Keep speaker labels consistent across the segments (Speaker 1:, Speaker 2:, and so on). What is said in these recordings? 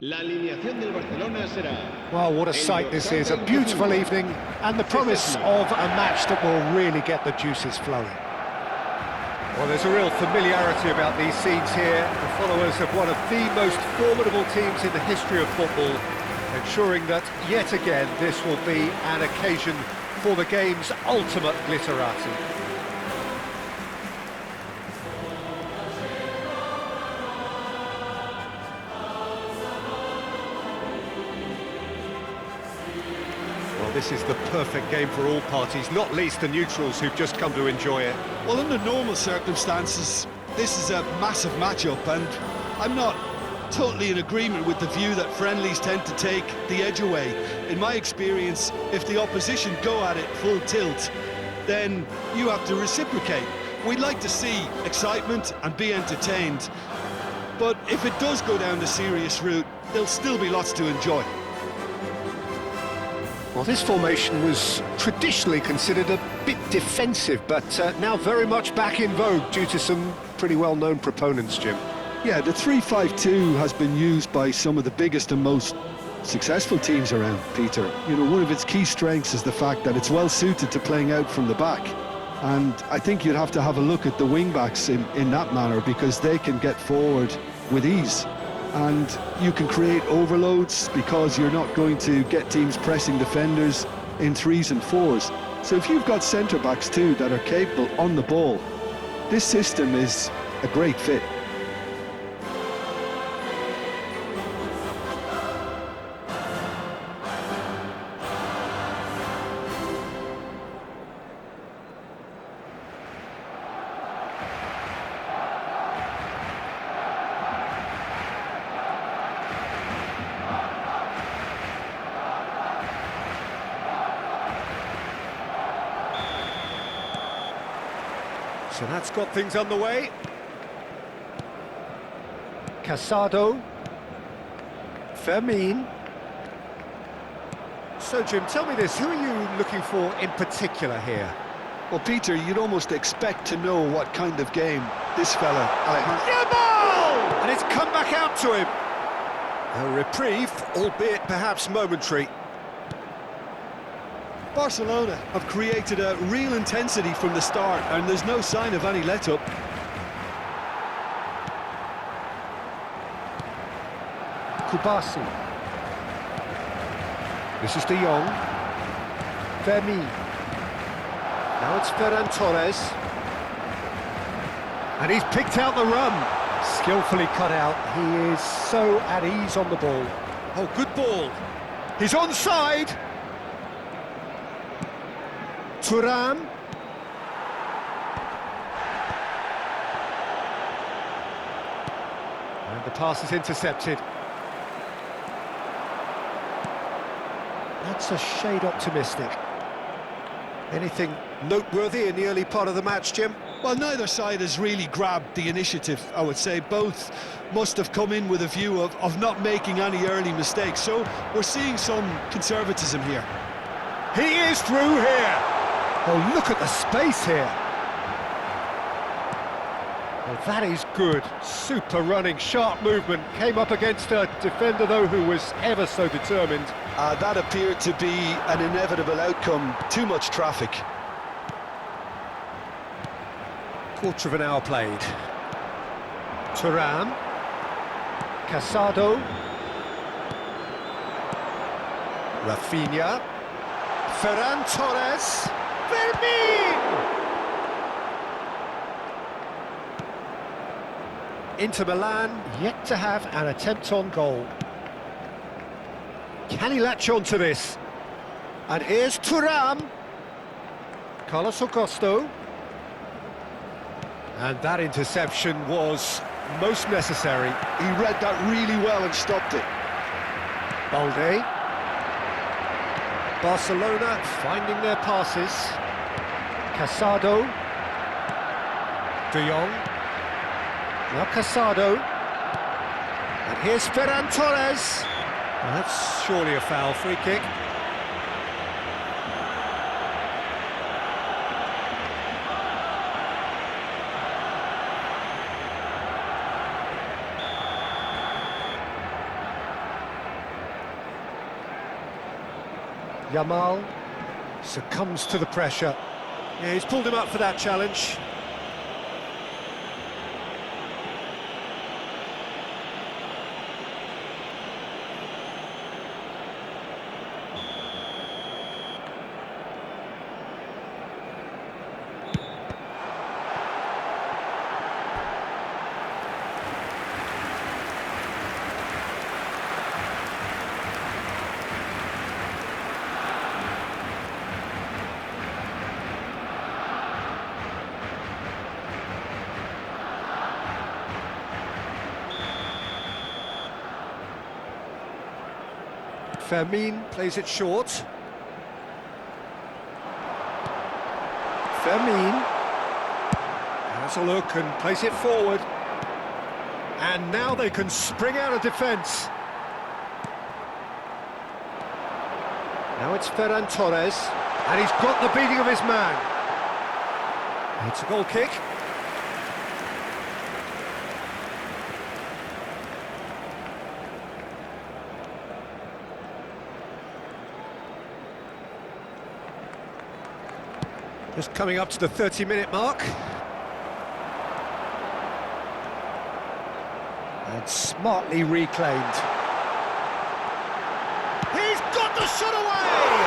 Speaker 1: La alineación del Barcelona será...
Speaker 2: Well, what a sight this is, a beautiful evening and the promise of a match that will really get the juices flowing. Well, there's a real familiarity about these scenes here, the followers of one of the most formidable teams in the history of football, ensuring that, yet again, this will be an occasion for the game's ultimate glitterati. Well, this is the perfect game for all parties, not least the neutrals who've just come to enjoy it.
Speaker 3: Well, under normal circumstances, this is a massive matchup, and I'm not totally in agreement with the view that friendlies tend to take the edge away. In my experience, if the opposition go at it full tilt, then you have to reciprocate. We'd like to see excitement and be entertained, but if it does go down the serious route, there'll still be lots to enjoy.
Speaker 2: Well, this formation was traditionally considered a bit defensive, but now very much back in vogue due to some pretty well-known proponents, Jim.
Speaker 3: Yeah, the 3-5-2 has been used by some of the biggest and most successful teams around, Peter. You know, one of its key strengths is the fact that it's well suited to playing out from the back. And I think you'd have to have a look at the wing-backs in that manner, because they can get forward with ease. And you can create overloads because you're not going to get teams pressing defenders in 3s and 4s. So if you've got centre-backs too that are capable on the ball, this system is a great fit.
Speaker 2: So that's got things underway. Casado. Fermin. So, Jim, tell me this, who are you looking for in particular here?
Speaker 3: Well, Peter, you'd almost expect to know what kind of game this fella...
Speaker 2: Yamal! And it's come back out to him. A reprieve, albeit perhaps momentary.
Speaker 3: Barcelona have created a real intensity from the start, and there's no sign of any let-up.
Speaker 2: Kubasi. This is De Jong. Fermin. Now it's Ferran Torres. And he's picked out the run. Skillfully cut out. He is so at ease on the ball. Oh, good ball. He's onside. Thuram. And the pass is intercepted. That's a shade optimistic. Anything noteworthy in the early part of the match, Jim?
Speaker 3: Well, neither side has really grabbed the initiative, I would say. Both must have come in with a view of not making any early mistakes. So we're seeing some conservatism here.
Speaker 2: He is through here. Oh, look at the space here. Well, that is good. Super running, sharp movement. Came up against a defender, though, who was ever so determined.
Speaker 3: That appeared to be an inevitable outcome. Too much traffic.
Speaker 2: Quarter of an hour played. Thuram. Casado. Rafinha. Ferran Torres. Fermin! Inter Milan yet to have an attempt on goal. Can he latch on to this? And here's Thuram. Carlos Augusto. And that interception was most necessary.
Speaker 3: He read that really well and stopped it.
Speaker 2: Balde. Barcelona finding their passes. Casado. De Jong. Now Casado. And here's Ferran Torres. Well, that's surely a foul, free kick. Yamal succumbs to the pressure. Yeah, he's pulled him up for that challenge. Fermin plays it short. Fermin has a look and plays it forward. And now they can spring out of defence. Now it's Ferran Torres, and he's got the beating of his man. It's a goal kick. Just coming up to the 30-minute mark. And smartly reclaimed. He's got the shot away!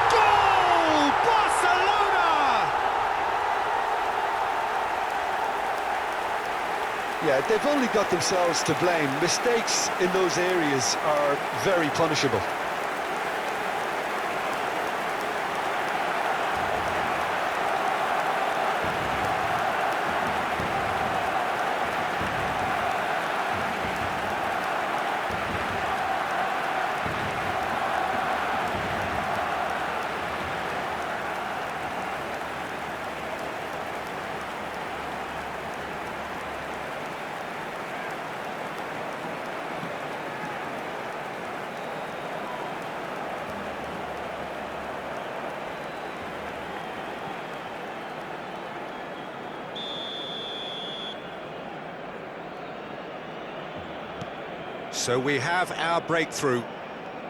Speaker 2: Goal! Barcelona!
Speaker 3: Yeah, they've only got themselves to blame. Mistakes in those areas are very punishable.
Speaker 2: So we have our breakthrough.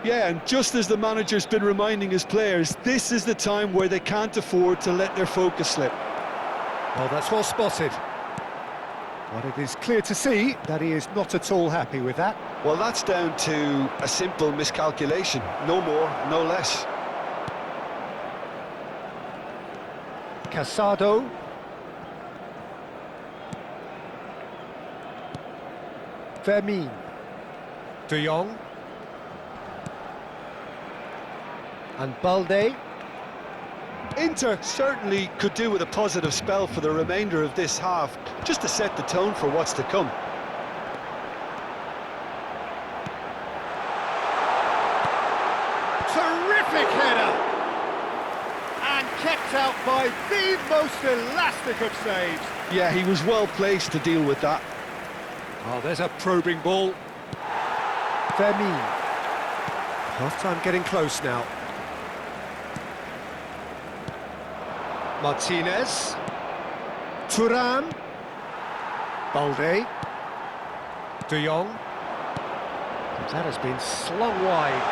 Speaker 3: Yeah, and just as the manager's been reminding his players, this is the time where they can't afford to let their focus slip.
Speaker 2: Well, that's well spotted. But it is clear to see that he is not at all happy with that.
Speaker 3: Well, that's down to a simple miscalculation. No more, no less.
Speaker 2: Casado. Fermin. De Jong. And Balde.
Speaker 3: Inter certainly could do with a positive spell for the remainder of this half, just to set the tone for what's to come.
Speaker 2: Terrific header! And kept out by the most elastic of saves.
Speaker 3: Yeah, he was well placed to deal with that.
Speaker 2: Oh, there's a probing ball. Fermin. Half-time getting close now. Martinez. Thuram. Balde. De Jong. That has been slung wide.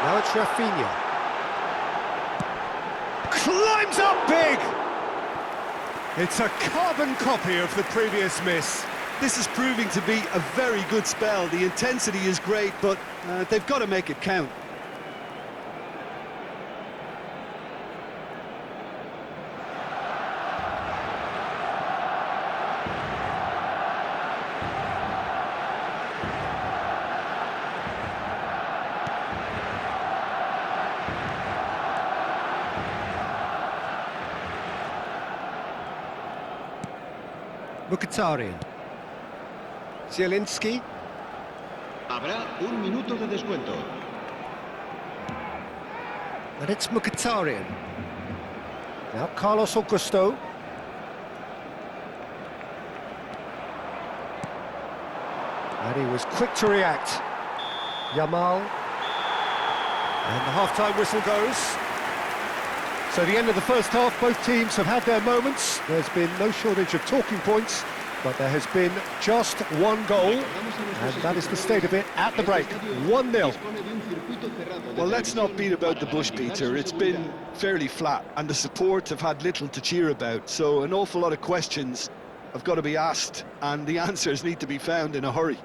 Speaker 2: Now it's Rafinha. Climbs up big! It's a carbon copy of the previous miss.
Speaker 3: This is proving to be a very good spell. The intensity is great, but they've got to make it count.
Speaker 2: Mkhitaryan. Zielinski.
Speaker 1: Habrá un minuto de descuento.
Speaker 2: And it's Mkhitaryan. Now Carlos Augusto. And he was quick to react. Yamal. And the half-time whistle goes. So the end of the first half, both teams have had their moments. There's been no shortage of talking points. But there has been just one goal, and that is the state of it at the break. 1-0.
Speaker 3: Well, let's not beat about the bush, Peter. It's been fairly flat, and the support have had little to cheer about. So an awful lot of questions have got to be asked, and the answers need to be found in a hurry.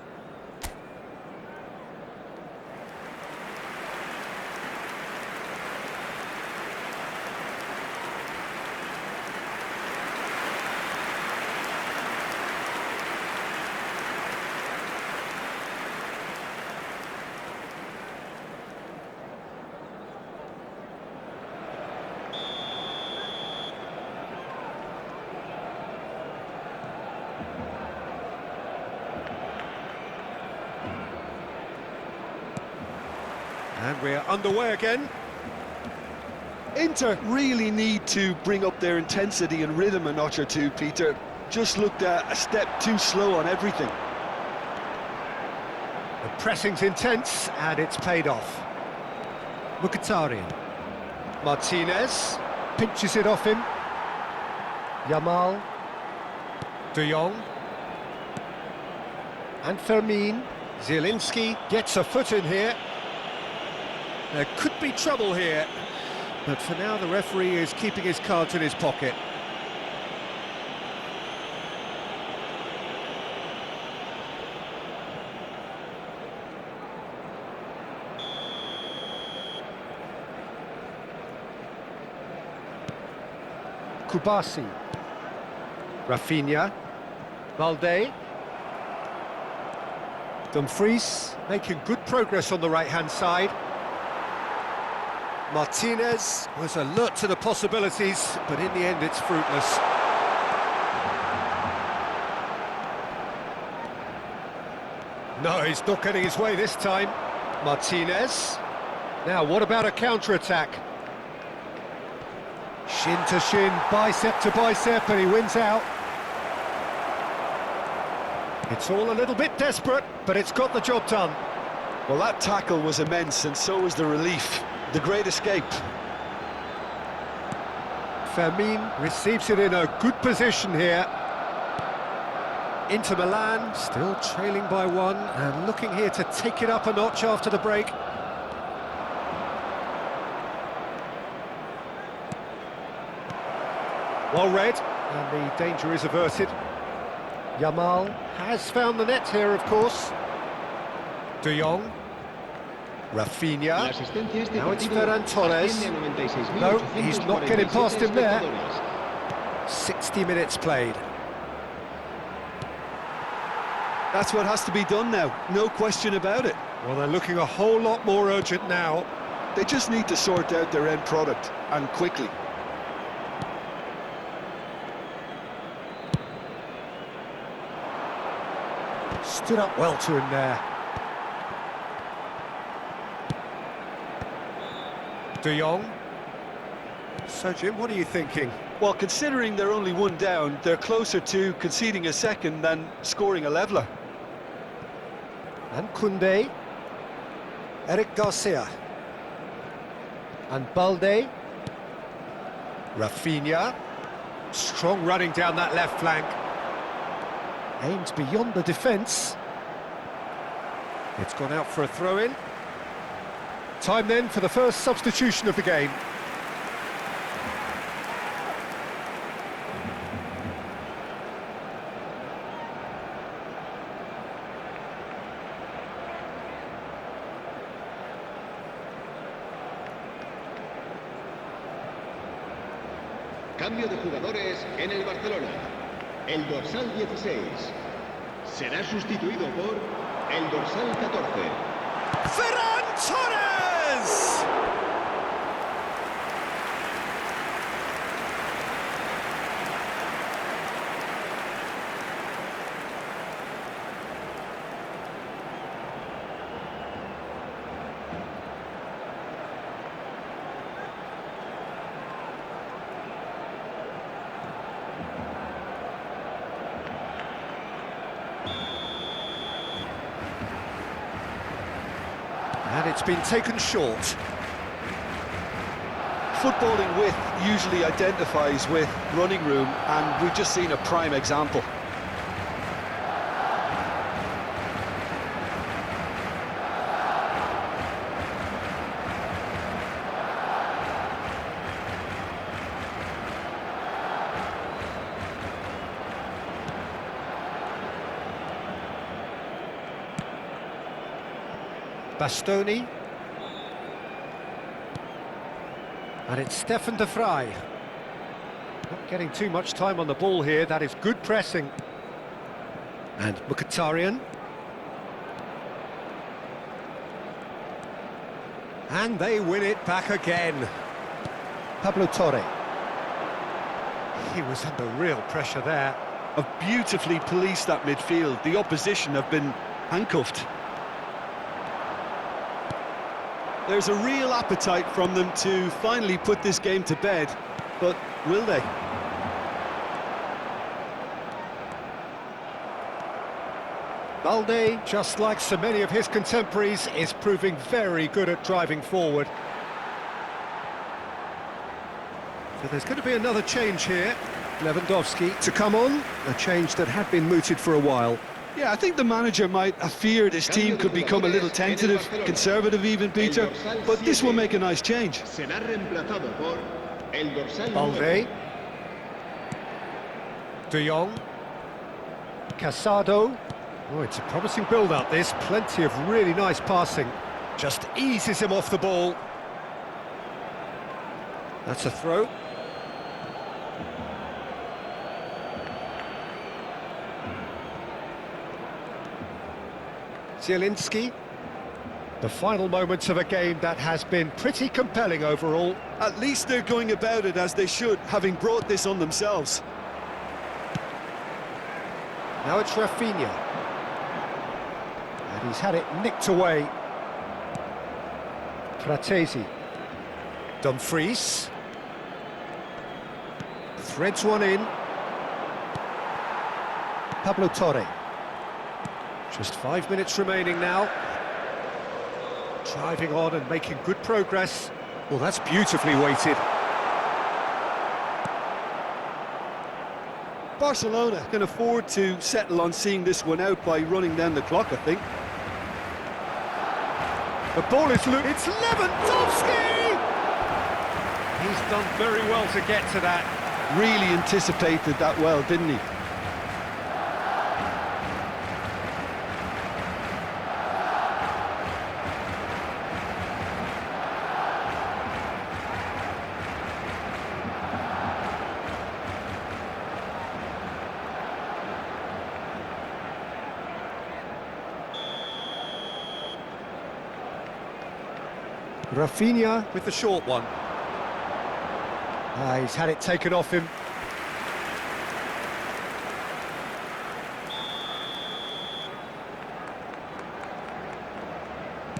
Speaker 2: And we're underway again.
Speaker 3: Inter really need to bring up their intensity and rhythm a notch or two, Peter. Just looked a step too slow on everything.
Speaker 2: The pressing's intense, and it's paid off. Mkhitaryan. Martinez pinches it off him. Yamal. De Jong. And Fermin. Zielinski gets a foot in here. There could be trouble here, but for now the referee is keeping his cards in his pocket. Kubasi. Rafinha. Balde. Dumfries making good progress on the right-hand side. Martinez was alert to the possibilities, but in the end it's fruitless. No, he's not getting his way this time. Martinez. Now, what about a counter-attack? Shin to shin, bicep to bicep, and he wins out. It's all a little bit desperate, but it's got the job done.
Speaker 3: Well, that tackle was immense, and so was the relief. The great escape.
Speaker 2: Fermin receives it in a good position here. Inter Milan still trailing by one and looking here to take it up a notch after the break. Well read, and the danger is averted. Yamal has found the net here, of course. De Jong. Rafinha. Now it's Ferran Torres. No, he's not getting past him there. 60 minutes played.
Speaker 3: That's what has to be done now, no question about it.
Speaker 2: Well, they're looking a whole lot more urgent now.
Speaker 3: They just need to sort out their end product, and quickly.
Speaker 2: Stood up well to him there. De Jong. So, Jim, what are you thinking?
Speaker 3: Well, considering they're only one down, they're closer to conceding a second than scoring a leveller.
Speaker 2: And Koundé. Eric Garcia. And Balde. Rafinha. Strong running down that left flank. Aims beyond the defence. It's gone out for a throw-in. Time then for the first substitution of the game.
Speaker 1: Cambio de jugadores en el Barcelona. El dorsal 16 será sustituido por el dorsal 14.
Speaker 2: Ferran Torres! And it's been taken short.
Speaker 3: Footballing width usually identifies with running room, and we've just seen a prime example.
Speaker 2: Bastoni. And it's Stefan de Vrij. Not getting too much time on the ball here. That is good pressing. And Mkhitaryan. And they win it back again. Pablo Torre. He was under real pressure there.
Speaker 3: Have beautifully policed that midfield. The opposition have been handcuffed. There's a real appetite from them to finally put this game to bed, but will they?
Speaker 2: Balde, just like so many of his contemporaries, is proving very good at driving forward. So there's going to be another change here. Lewandowski to come on, a change that had been mooted for a while.
Speaker 3: Yeah, I think the manager might have feared his team could become a little tentative, conservative even, Peter, but this will make a nice change.
Speaker 2: Balde. De Jong. Casado. Oh, it's a promising build-up, this. Plenty of really nice passing. Just eases him off the ball. That's a throw. Zielinski. The final moments of a game that has been pretty compelling overall.
Speaker 3: At least they're going about it as they should, having brought this on themselves.
Speaker 2: Now it's Rafinha. And he's had it nicked away. Fratesi. Dumfries. Threads one in. Pablo Torre. Just 5 minutes remaining now. Driving on and making good progress. Well, that's beautifully weighted.
Speaker 3: Barcelona can afford to settle on seeing this one out by running down the clock, I think.
Speaker 2: The ball is loose. It's Lewandowski! He's done very well to get to that.
Speaker 3: Really anticipated that well, didn't he?
Speaker 2: Rafinha with the short one. He's had it taken off him.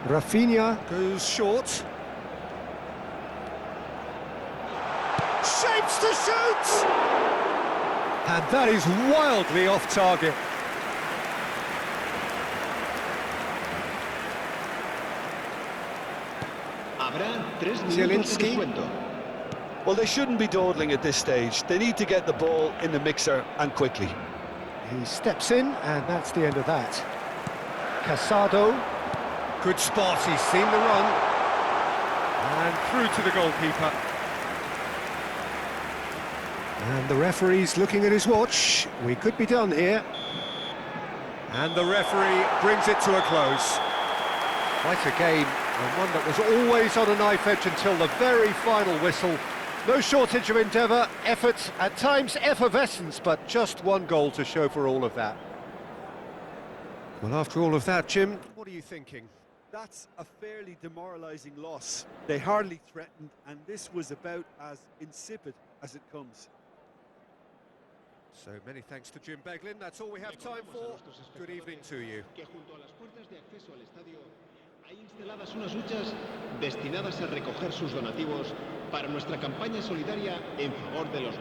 Speaker 2: Rafinha goes short. Shapes to shoot! And that is wildly off target. Zielinski.
Speaker 3: Well, they shouldn't be dawdling at this stage. They need to get the ball in the mixer and quickly.
Speaker 2: He steps in, and that's the end of that. Casado. Good spot, he's seen the run. And through to the goalkeeper. And the referee's looking at his watch. We could be done here. And the referee brings it to a close. Quite a game, and one that was always on a knife edge until the very final whistle. No shortage of endeavour, effort, at times effervescence, but just one goal to show for all of that. Well, after all of that, Jim, what are you thinking?
Speaker 3: That's a fairly demoralising loss. They hardly threatened, and this was about as insipid as it comes.
Speaker 2: So many thanks to Jim Beglin. That's all we have time for. Good evening to you.
Speaker 1: Hay instaladas unas huchas destinadas a recoger sus donativos para nuestra campaña solidaria en favor de los